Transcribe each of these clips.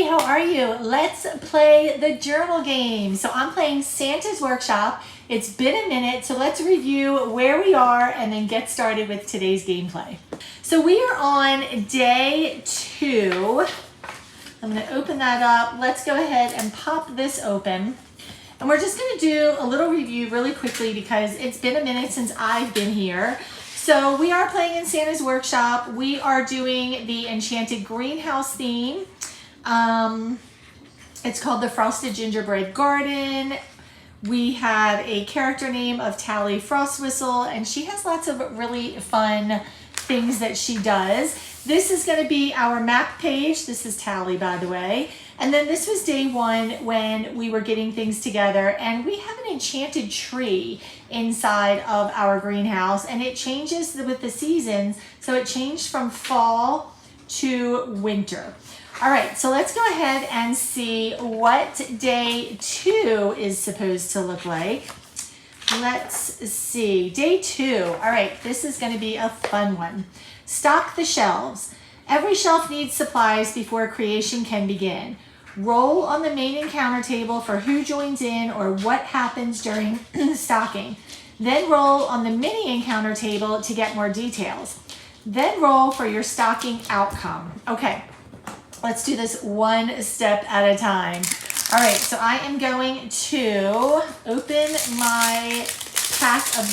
how are you? Let's play the journal game. So I'm playing Santa's Workshop. It's been a minute, so let's review where we are and then get started with today's gameplay. So we are on day 2. I'm going to open that up. Let's go ahead and pop this open. And we're just going to do a little review really quickly because it's been a minute since I've been here. So we are playing in Santa's Workshop. We are doing the Enchanted Greenhouse theme. It's called the Frosted Gingerbread Garden. We have a character name of Tally Frostwhistle, and she has lots of really fun things that she does. This is going to be our map page. This is Tally, by the way. And then this was day 1 when we were getting things together, and we have an enchanted tree inside of our greenhouse, and it changes with the seasons. So it changed from fall to winter. All right, so let's go ahead and see what day 2 is supposed to look like. Let's see, day 2. All right, this is going to be a fun one. Stock the shelves. Every shelf needs supplies before creation can begin. Roll on the main encounter table for who joins in or what happens during stocking. Then roll on the mini encounter table to get more details. Then roll for your stocking outcome. Okay. Let's do this one step at a time. All right, so I am going to open my pack of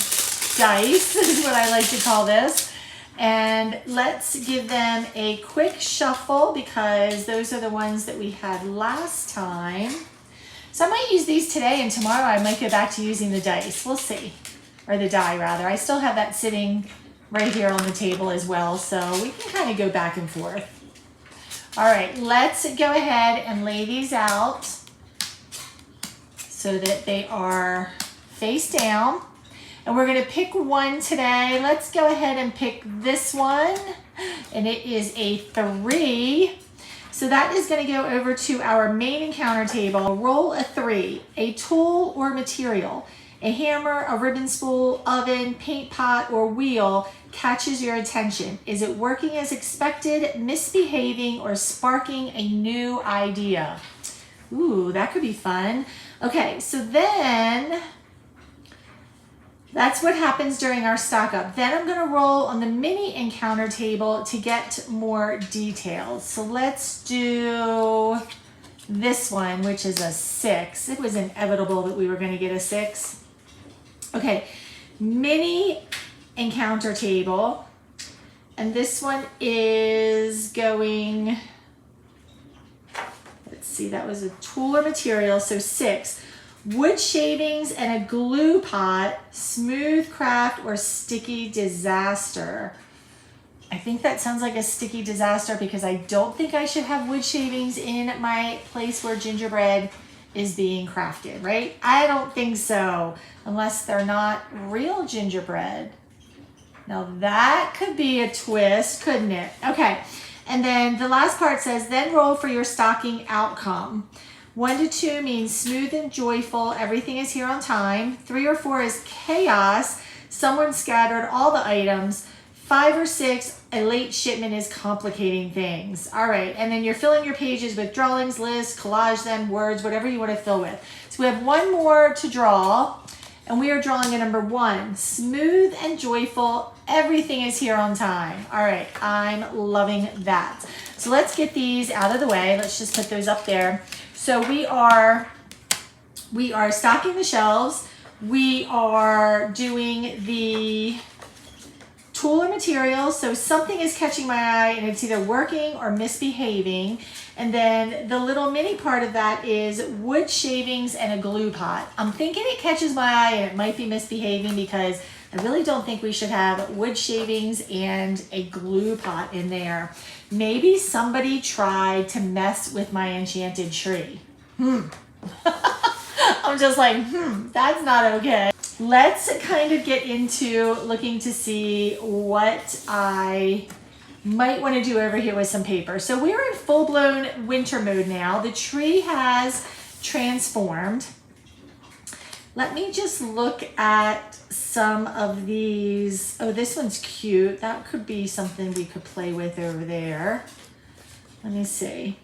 dice, is what I like to call this. And let's give them a quick shuffle because those are the ones that we had last time. So I might use these today, and tomorrow I might go back to using the dice. We'll see. Or the die, rather. I still have that sitting right here on the table as well, so we can kind of go back and forth. All right, let's go ahead and lay these out so that they are face down. And we're gonna pick one today. Let's go ahead and pick this one. And it is a 3. So that is gonna go over to our main encounter table. Roll a 3, a tool or material. A hammer, a ribbon spool, oven, paint pot, or wheel catches your attention. Is it working as expected, misbehaving, or sparking a new idea? Ooh, that could be fun. Okay, so then that's what happens during our stock up. Then I'm gonna roll on the mini encounter table to get more details. So let's do this one, which is a 6. It was inevitable that we were gonna get a 6. Okay, mini encounter table, and this one is going, let's see, that was a tool or material, so 6. Wood shavings and a glue pot, smooth craft, or sticky disaster. I think that sounds like a sticky disaster because I don't think I should have wood shavings in my place where gingerbread is being crafted, right? I don't think so, unless they're not real gingerbread. Now that could be a twist, couldn't it? Okay, and then the last part says, then roll for your stocking outcome. 1 to 2 means smooth and joyful, everything is here on time. 3 or 4 is chaos, someone scattered all the items. 5 or 6, a late shipment is complicating things. All right, and then you're filling your pages with drawings, lists, collage them, words, whatever you want to fill with. So we have one more to draw, and we are drawing a number 1. Smooth and joyful, everything is here on time. All right, I'm loving that. So let's get these out of the way. Let's just put those up there. So we are stocking the shelves. We are doing the tool or material, so something is catching my eye and it's either working or misbehaving. And then the little mini part of that is wood shavings and a glue pot. I'm thinking it catches my eye and it might be misbehaving because I really don't think we should have wood shavings and a glue pot in there. Maybe somebody tried to mess with my enchanted tree. I'm just like, that's not okay. Let's kind of get into looking to see what I might want to do over here with some paper. So we're in full-blown winter mode now. The tree has transformed. Let me just look at some of these. Oh, this one's cute. That could be something we could play with over there. Let me see.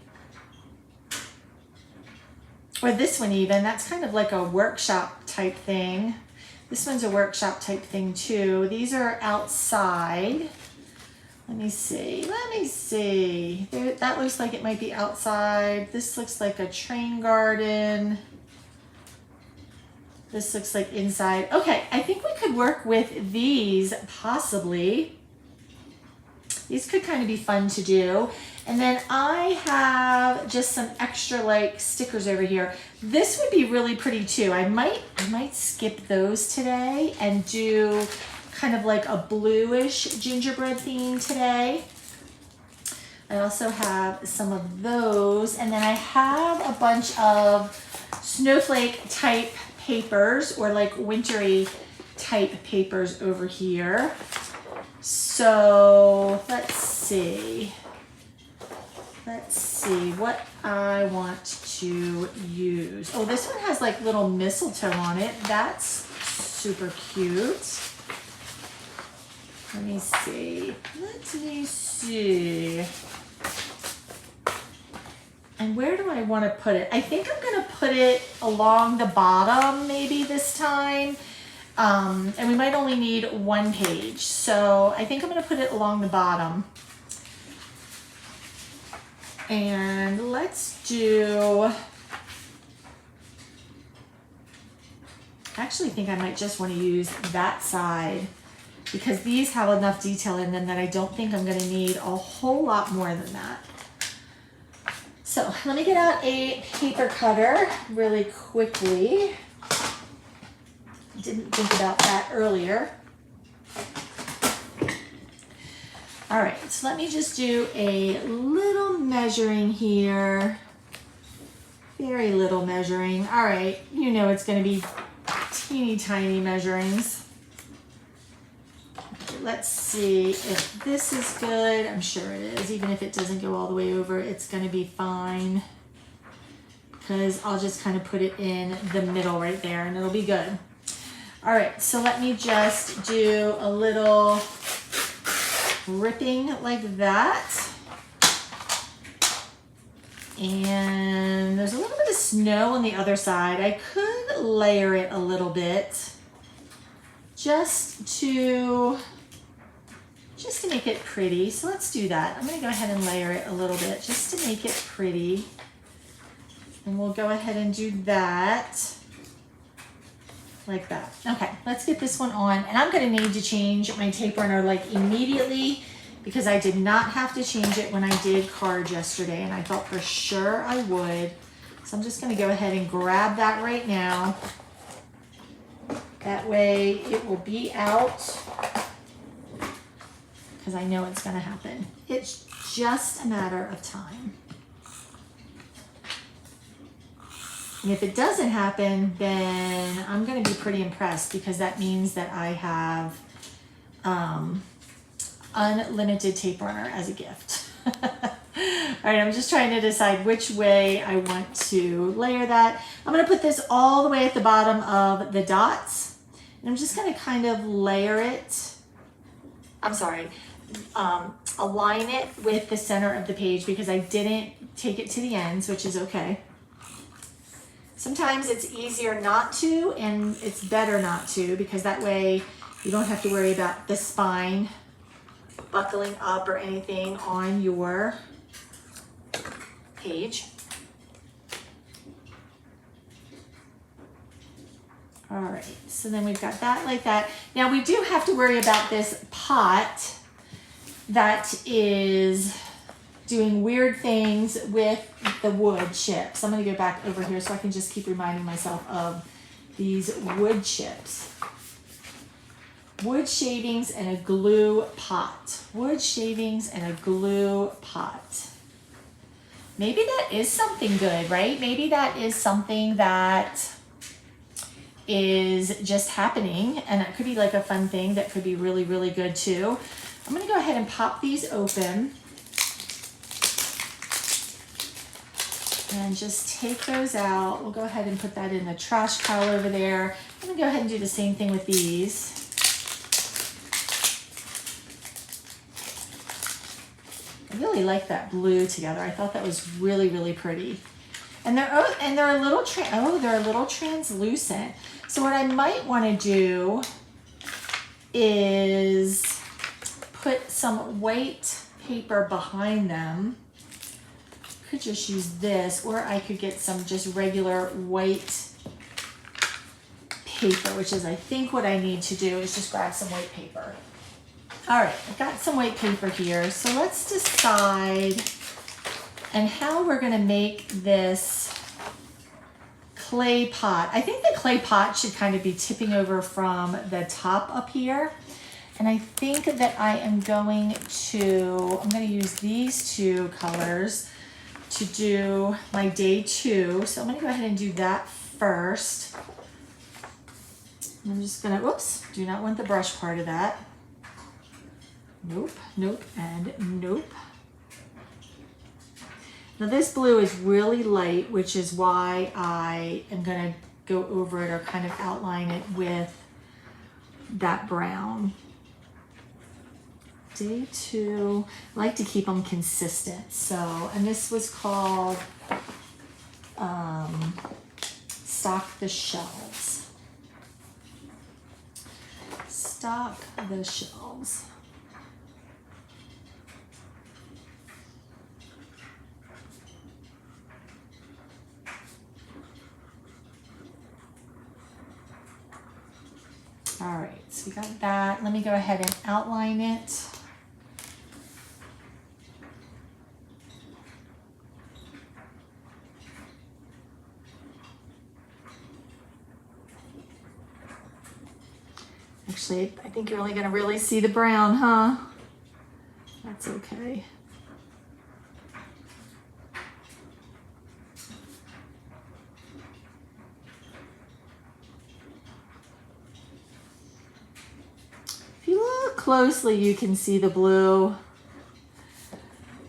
or this one even, that's kind of like a workshop type thing. This one's a workshop type thing too. These are outside. Let me see, There, that looks like it might be outside. This looks like a train garden. This looks like inside. Okay, I think we could work with these possibly. These could kind of be fun to do. And then I have just some extra like stickers over here. This would be really pretty too. I might skip those today and do kind of like a bluish gingerbread theme today. I also have some of those. And then I have a bunch of snowflake type papers or like wintry type papers over here. So let's see what I want to use. Oh, this one has like little mistletoe on it. That's super cute. Let me see. And where do I want to put it? I think I'm going to put it along the bottom maybe this time. And we might only need one page. So I think I'm going to put it along the bottom. And let's do, I actually think I might just want to use that side because these have enough detail in them that I don't think I'm going to need a whole lot more than that. So let me get out a paper cutter really quickly. Didn't think about that earlier. All right, so let me just do a little measuring here. Very little measuring. All right, you know it's going to be teeny tiny measurings. Okay, let's see if this is good. I'm sure it is. Even if it doesn't go all the way over, it's going to be fine. Because I'll just kind of put it in the middle right there and it'll be good. All right, so let me just do a little ripping like that. And there's a little bit of snow on the other side. I could layer it a little bit just to make it pretty. So let's do that. I'm gonna go ahead and layer it a little bit just to make it pretty. And we'll go ahead and do that. Like that. Okay, let's get this one on. And I'm going to need to change my tape runner like immediately because I did not have to change it when I did cards yesterday and I thought for sure I would. So I'm just going to go ahead and grab that right now. That way it will be out because I know it's going to happen. It's just a matter of time. And if it doesn't happen, then I'm going to be pretty impressed because that means that I have unlimited tape runner as a gift. All right, I'm just trying to decide which way I want to layer that. I'm going to put this all the way at the bottom of the dots. And I'm just going to kind of layer it. Align it with the center of the page because I didn't take it to the ends, which is okay. Sometimes it's easier not to, and it's better not to, because that way you don't have to worry about the spine buckling up or anything on your page. All right, so then we've got that like that. Now we do have to worry about this pot that is doing weird things with the wood chips. I'm going to go back over here so I can just keep reminding myself of these wood chips. Wood shavings and a glue pot. Wood shavings and a glue pot. Maybe that is something good, right? Maybe that is something that is just happening, and that could be like a fun thing that could be really, really good too. I'm going to go ahead and pop these open. And just take those out. We'll go ahead and put that in the trash pile over there. I'm gonna go ahead and do the same thing with these. I really like that blue together. I thought that was really, really pretty. And they're a little they're a little translucent. So what I might want to do is put some white paper behind them. Could just use this, or I could get some just regular white paper, which is I think what I need to do is just grab some white paper. All right, I've got some white paper here. So let's decide and how we're gonna make this clay pot. I think the clay pot should kind of be tipping over from the top up here. And I think that I'm gonna use these two colors to do my day 2. So I'm gonna go ahead and do that first. I'm just gonna, whoops, do not want the brush part of that. Nope, nope, and nope. Now this blue is really light, which is why I am gonna go over it or kind of outline it with that brown. Day 2, I like to keep them consistent. So, and this was called Stock the Shelves. Stock the Shelves. All right, so we got that. Let me go ahead and outline it. Actually, I think you're only going to really see the brown, huh? That's okay. If you look closely, you can see the blue.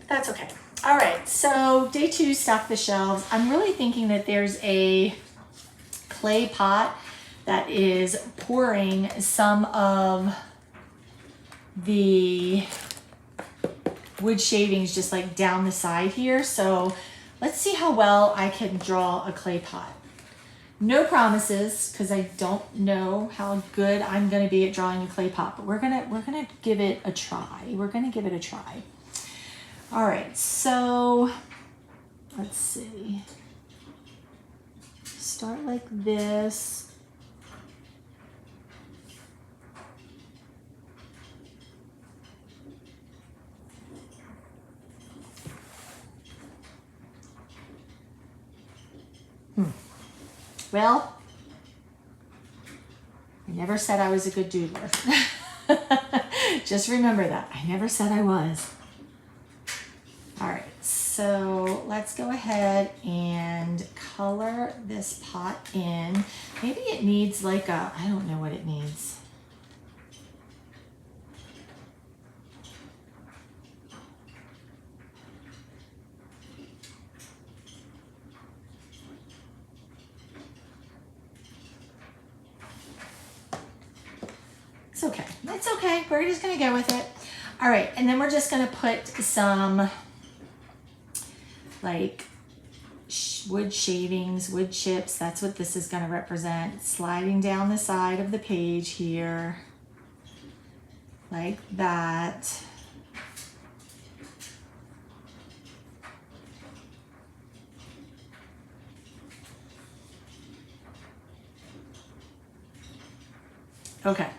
That's okay. All right, so day 2, stock the shelves. I'm really thinking that there's a clay pot that is pouring some of the wood shavings just like down the side here. So let's see how well I can draw a clay pot. No promises, because I don't know how good I'm gonna be at drawing a clay pot, but we're gonna give it a try. We're gonna give it a try. All right, so let's see. Start like this. Well, I never said I was a good doodler. Just remember that. I never said I was. All right, so let's go ahead and color this pot in. Maybe it needs like I don't know what it needs. It's okay. It's okay. We're just going to go with it. All right. And then we're just going to put some like wood shavings, wood chips. That's what this is going to represent. Sliding down the side of the page here. Like that. Okay.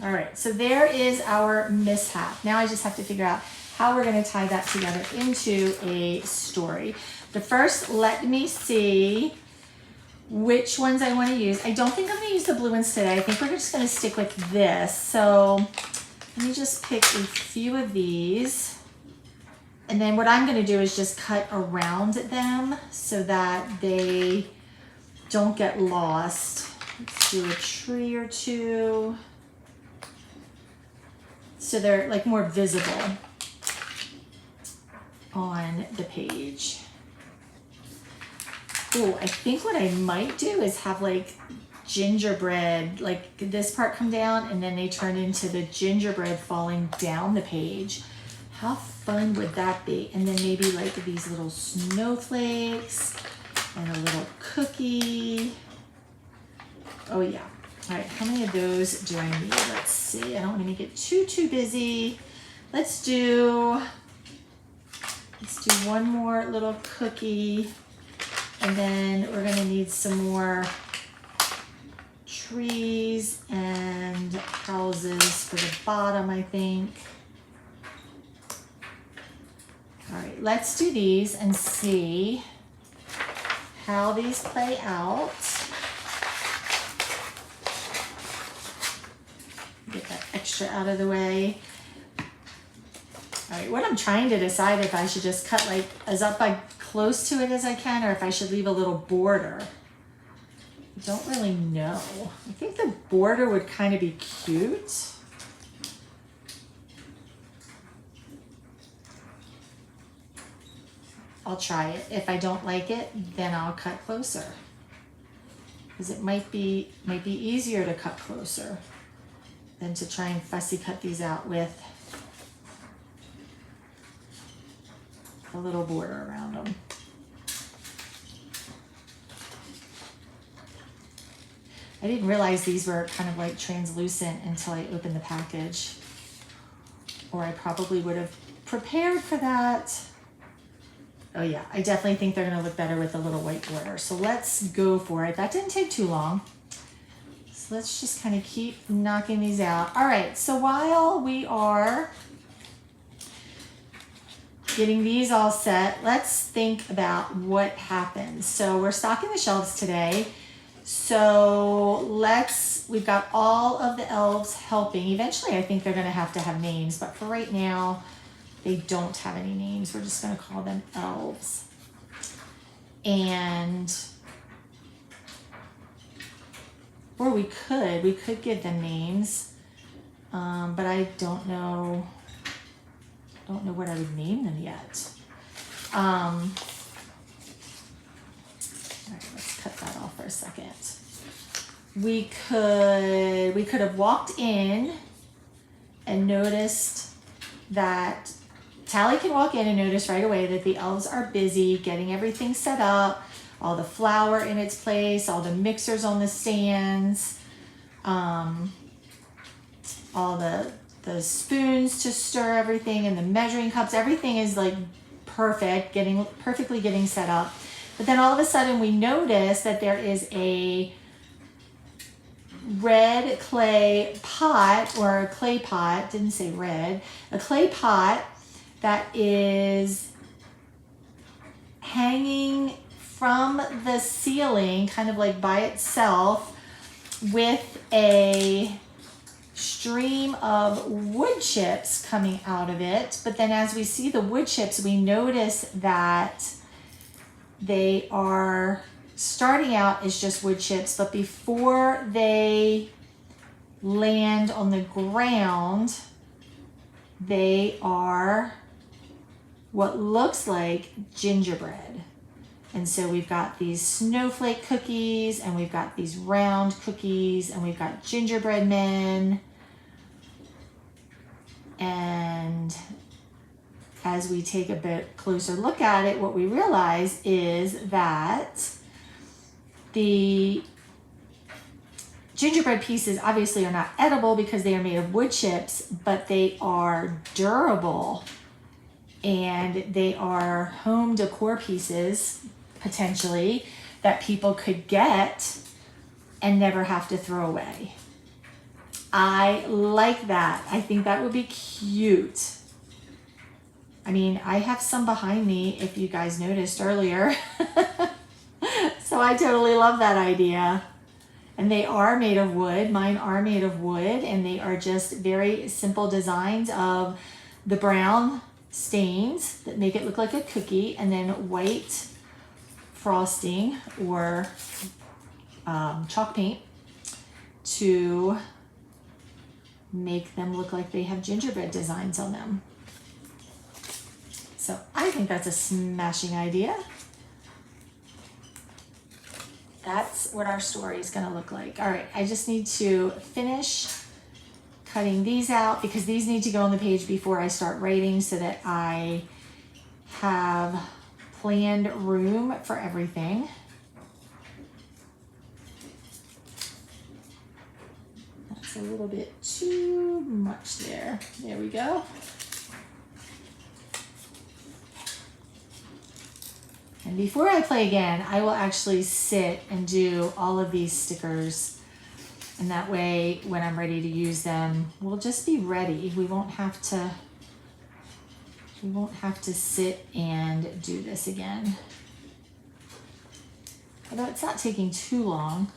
All right, so there is our mishap. Now I just have to figure out how we're going to tie that together into a story. But first, let me see which ones I want to use. I don't think I'm going to use the blue ones today. I think we're just going to stick with this. So let me just pick a few of these. And then what I'm going to do is just cut around them so that they don't get lost. Let's do a tree or two. So they're like more visible on the page. Oh, I think what I might do is have like gingerbread, like this part come down and then they turn into the gingerbread falling down the page. How fun would that be? And then maybe like these little snowflakes and a little cookie. Oh yeah. All right, how many of those do I need? Let's see. I don't want to make it too busy. Let's do one more little cookie, and then we're gonna need some more trees and houses for the bottom, I think. All right, let's do these and see how these play out. Get that extra out of the way. All right, what I'm trying to decide if I should just cut like as close to it as I can, or if I should leave a little border. I don't really know. I think the border would kind of be cute. I'll try it. If I don't like it, then I'll cut closer. Because it might be easier to cut closer than to try and fussy cut these out with a little border around them. I didn't realize these were kind of like translucent until I opened the package, or I probably would have prepared for that. Oh yeah, I definitely think they're gonna look better with a little white border. So let's go for it. That didn't take too long. So let's just kind of keep knocking these out. All right, so while we are getting these all set, let's think about what happens. So we're stocking the shelves today. So we've got all of the elves helping. Eventually I think they're gonna have to have names, but for right now, they don't have any names. We're just gonna call them elves. Or we could give them names, but I don't know what I would name them yet. All right, let's cut that off for a second. We could have walked in and noticed that Tally can walk in and notice right away that the elves are busy getting everything set up, all the flour in its place, all the mixers on the stands, all the spoons to stir everything, and the measuring cups. Everything is like perfectly getting set up. But then all of a sudden we notice that there is a red clay pot, or a clay pot, didn't say red, a clay pot that is hanging from the ceiling, kind of like by itself, with a stream of wood chips coming out of it. But then as we see the wood chips, we notice that they are starting out as just wood chips, but before they land on the ground, they are what looks like gingerbread. And so we've got these snowflake cookies, and we've got these round cookies, and we've got gingerbread men. And as we take a bit closer look at it, what we realize is that the gingerbread pieces obviously are not edible because they are made of wood chips, but they are durable, and they are home decor pieces, potentially, that people could get and never have to throw away. I like that. I think that would be cute. I mean, I have some behind me, if you guys noticed earlier. So I totally love that idea. And they are made of wood. Mine are made of wood, and they are just very simple designs of the brown stains that make it look like a cookie, and then white frosting or chalk paint to make them look like they have gingerbread designs on them. So I think that's a smashing idea. That's what our story is going to look like. All right, I just need to finish cutting these out because these need to go on the page before I start writing so that I have planned room for everything. That's a little bit too much there. There we go. And before I play again, I will actually sit and do all of these stickers. And that way, when I'm ready to use them, we'll just be ready. We won't have to sit and do this again. Although it's not taking too long.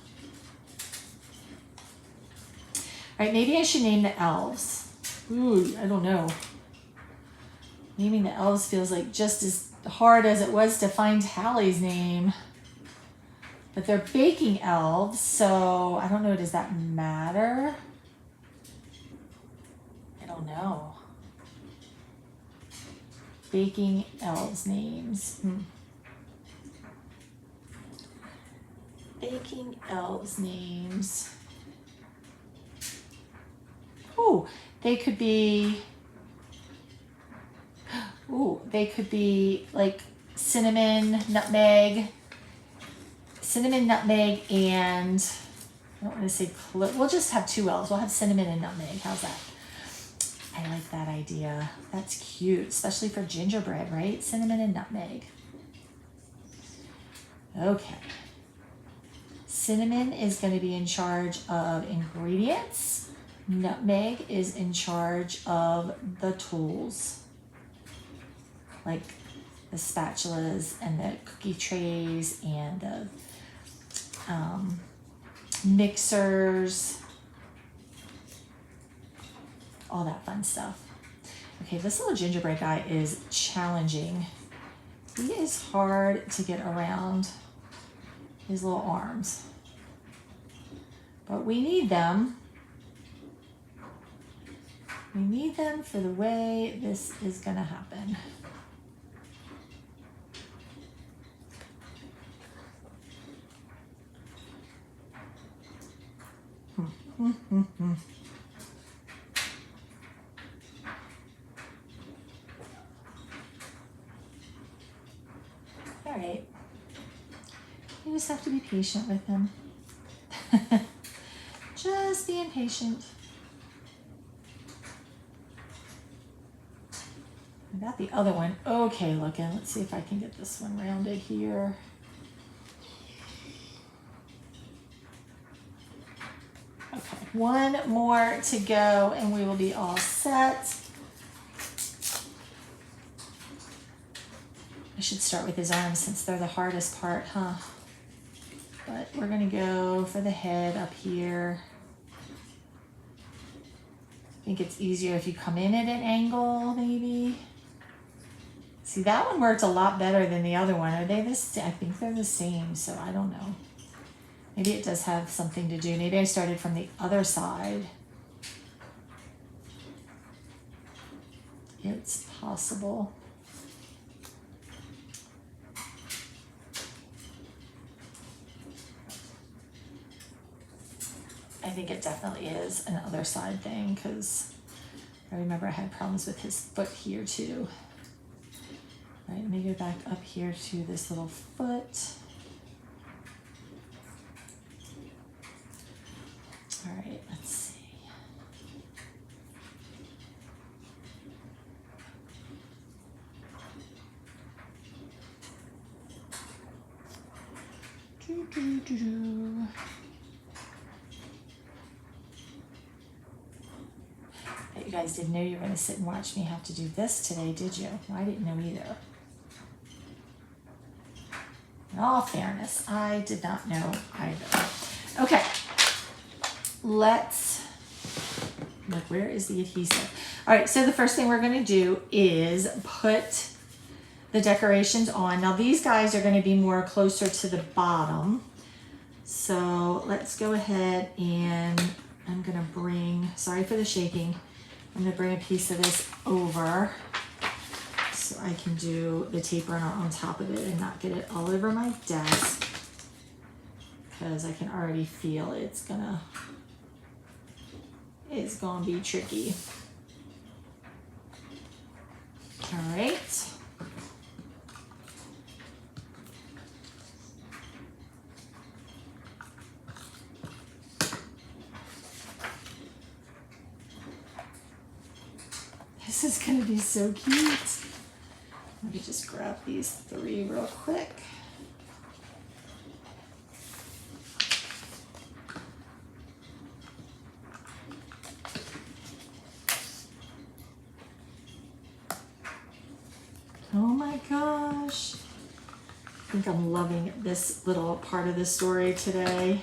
All right, maybe I should name the elves. Ooh, I don't know. Naming the elves feels like just as hard as it was to find Hallie's name. But they're baking elves, so I don't know, does that matter? I don't know. Baking elves names. Baking elves names. Oh, they could be like cinnamon, nutmeg, and I don't want to say we'll just have two elves. We'll have cinnamon and nutmeg. How's that? I like that idea. That's cute, especially for gingerbread, right? Cinnamon and nutmeg. Okay. Cinnamon is going to be in charge of ingredients. Nutmeg is in charge of the tools, like the spatulas and the cookie trays and the mixers, all that fun stuff. Okay, this little gingerbread guy is challenging. He is hard to get around his little arms, but we need them. We need them for the way this is gonna happen. All right. You just have to be patient with him. Just being patient. I got the other one okay looking. Let's see if I can get this one rounded here. Okay, one more to go and we will be all set. I should start with his arms since they're the hardest part, huh? But we're gonna go for the head up here. I think it's easier if you come in at an angle, maybe. See, that one worked a lot better than the other one. Are they this? I think they're the same, so I don't know. Maybe it does have something to do. Maybe I started from the other side. It's possible. I think it definitely is an other side thing because I remember I had problems with his foot here too. All right, let me go back up here to this little foot. All right, let's see. Bet you guys didn't know you were going to sit and watch me have to do this today, did you? Well, I didn't know either. In all fairness, I did not know either. Okay, let's look, where is the adhesive? All right, so the first thing we're going to do is put the decorations on. Now these guys are going to be more closer to the bottom. So let's go ahead and I'm going to bring, sorry for the shaking, I'm going to bring a piece of this over so I can do the tape runner on top of it and not get it all over my desk because I can already feel it's is gonna be tricky. All right. This is gonna be so cute. Let me just grab these 3 real quick. Oh my gosh. I think I'm loving this little part of the story today.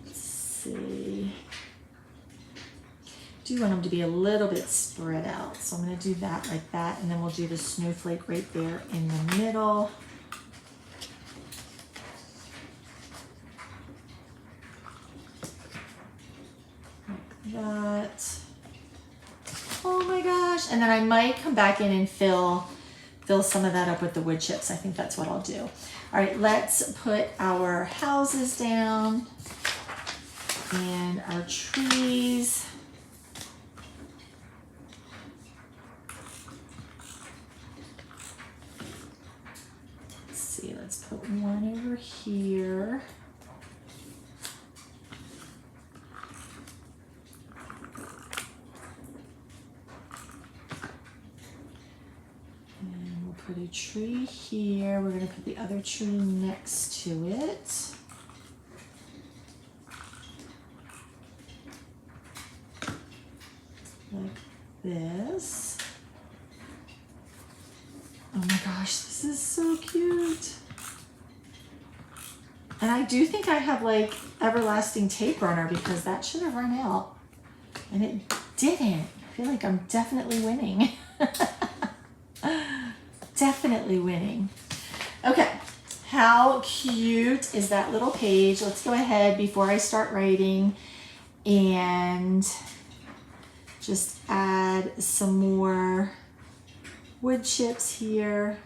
Let's see. I do want them to be a little bit spread out. So I'm going to do that like that. And then we'll do the snowflake right there in the middle. That. Oh my gosh. And then I might come back in and fill some of that up with the wood chips. I think that's what I'll do. All right, let's put our houses down and our trees. Let's see, let's put one over here. Put a tree here. We're going to put the other tree next to it. Like this. Oh my gosh, this is so cute. And I do think I have like everlasting tape runner because that should have run out. And it didn't. I feel like I'm definitely winning. Definitely winning. Okay, how cute is that little page? Let's go ahead before I start writing and just add some more wood chips here.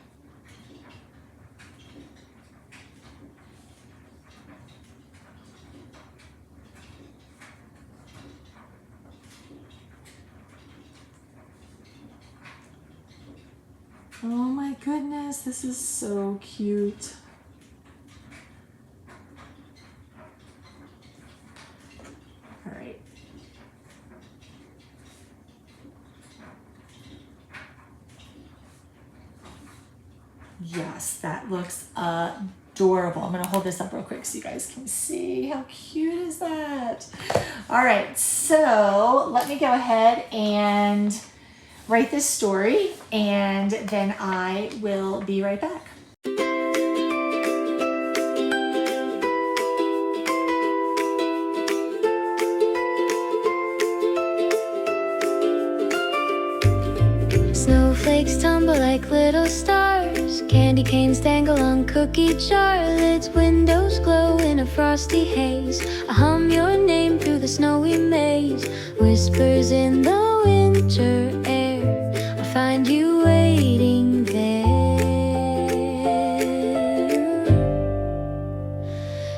Oh my goodness, this is so cute. All right. Yes, that looks adorable. I'm gonna hold this up real quick so you guys can see. How cute is that? All right, so let me go ahead and write this story, and then I will be right back. Snowflakes tumble like little stars. Candy canes dangle on cookie jar lids. Windows glow in a frosty haze. I hum your name through the snowy maze. Whispers in the winter air. Find you waiting there.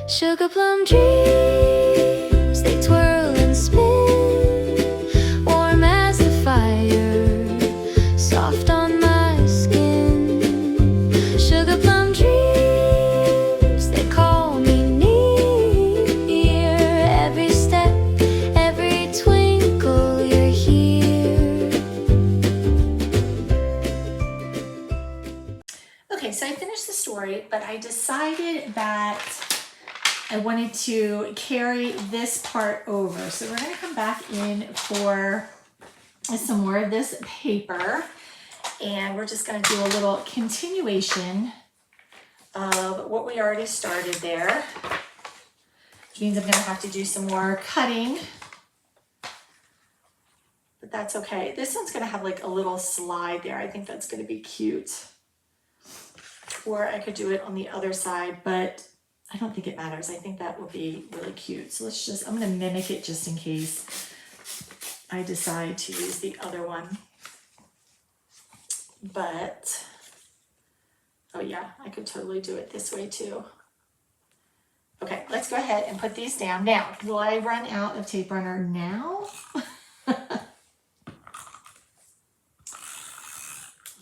Sugar plum dreams, they twirl and spin, warm as the fire, soft on my skin. Sugar plum dreams, they call me near. Every step, every twinkle, you're here. Okay, so I finished the story, but I decided that I wanted to carry this part over. So we're going to come back in for some more of this paper, and we're just going to do a little continuation of what we already started there, which means I'm going to have to do some more cutting, but that's okay. This one's going to have like a little slide there. I think that's going to be cute. Or I could do it on the other side, but I don't think it matters. I think that will be really cute. So let's just, I'm going to mimic it just in case I decide to use the other one. But, oh yeah, I could totally do it this way too. Okay, let's go ahead and put these down. Now, will I run out of tape runner now?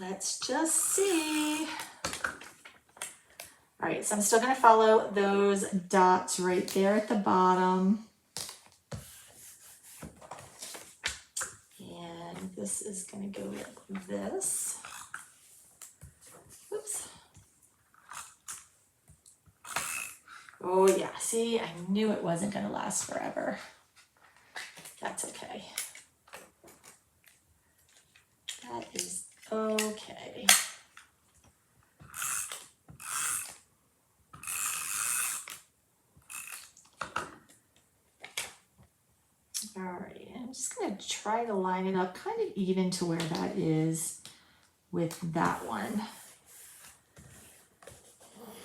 Let's just see. All right, so I'm still gonna follow those dots right there at the bottom. And this is gonna go like this. Oops. Oh yeah, see, I knew it wasn't gonna last forever. That's okay. That is okay. All right, I'm just gonna try to line it up kind of even to where that is with that one.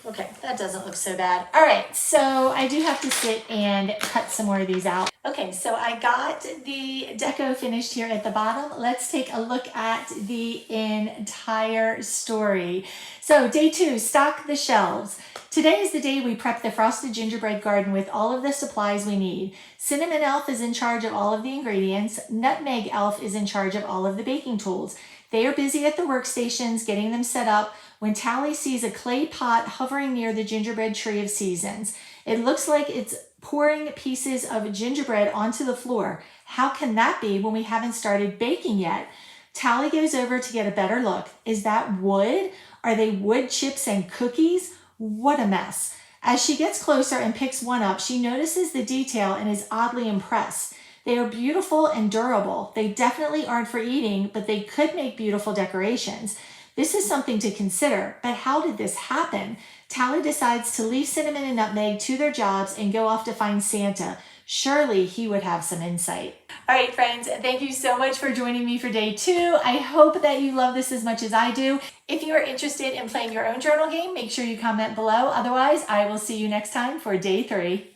Okay, that doesn't look so bad. All right, so I do have to sit and cut some more of these out. Okay, so I got the deco finished here at the bottom. Let's take a look at the entire story. So day 2, stock the shelves. Today is the day we prep the frosted gingerbread garden with all of the supplies we need. Cinnamon Elf is in charge of all of the ingredients. Nutmeg Elf is in charge of all of the baking tools. They are busy at the workstations getting them set up when Tally sees a clay pot hovering near the gingerbread tree of seasons. It looks like it's pouring pieces of gingerbread onto the floor. How can that be when we haven't started baking yet? Tally goes over to get a better look. Is that wood? Are they wood chips and cookies? What a mess. As she gets closer and picks one up, she notices the detail and is oddly impressed. They are beautiful and durable. They definitely aren't for eating, but they could make beautiful decorations. This is something to consider, but how did this happen? Tally decides to leave Cinnamon and Nutmeg to their jobs and go off to find Santa. Surely he would have some insight. All right, friends, thank you so much for joining me for day 2. I hope that you love this as much as I do. If you are interested in playing your own journal game, make sure you comment below. Otherwise, I will see you next time for day 3.